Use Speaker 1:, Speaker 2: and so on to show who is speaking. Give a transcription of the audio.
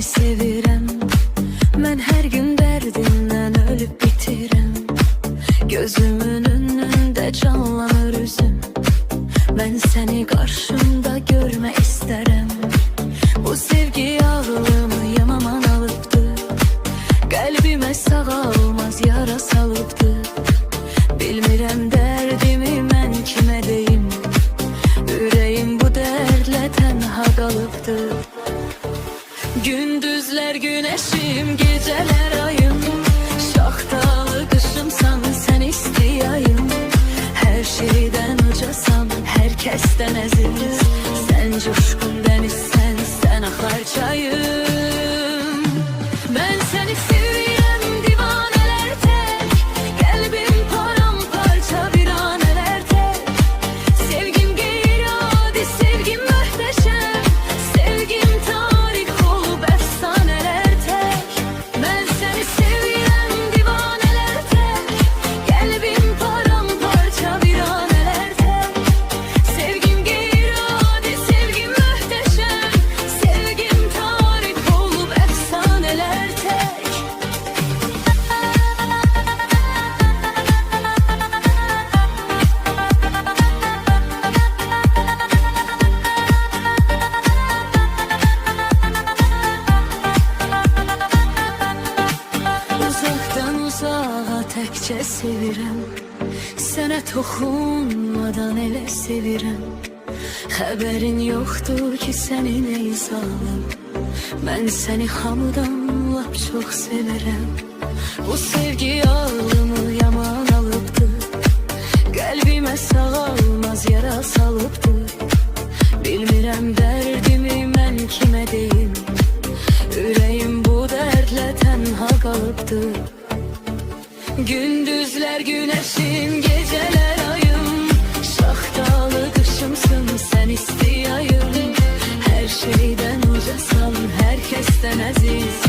Speaker 1: sevirəm. Mən hər gün dərdimdən ölüb bitirəm. Gözümün önündə canlanır üzüm. Mən səni qarşımda görmək istərəm. Bu sevgi ağlımı yamaman alıbdı. Qəlbimə sağalmaz yara salıbdı. Bilmirəm dərdimi mən kimə deyim. Ürəyim bu dərdlə tənha qalıbdı. Gündüzlər günəşim, gecələr ayım. Şaxtalı qışımsan, sən istəyayım. Hər şeydən ucasan, hər kəsdən əziz. Sən coşqun dənizsən, sən axar çayım. Mən səni sevirəm divanələr tək. Qəlbim paramparça viranələr tək. Sevgim qeyri-adi, sevgim möhtəşəm. Sevgim tarix olub əfsanələr tək. Mən səni sevirəm divanələr tək. Qəlbim paramparça viranələr tək. Sevgim qeyri-adi, sevgim möhtəşəm. Sevgim tarix olub əfsanələr tək. Uzaqdan uzağa təkcə sevirəm. Sənə toxunmadan elə sevirəm. Xəbərin yoxdur ki, səni nəyi zalım. Mən səni hamıdan lap çox sevirəm. Bu sevgi ağlımı yaman alıbdı. Qəlbimə sağalmaz yara salıbdı. Bilmirəm dərdimi mən kimə deyim. Ürəyim bu dərdlə tənha qalıbdı. Gündüzlər günəşim, gecələr ayım. Şaxtalı qışımsın, sən istəyayım. Hər şeydən ucasan, hər kəsdən əziz.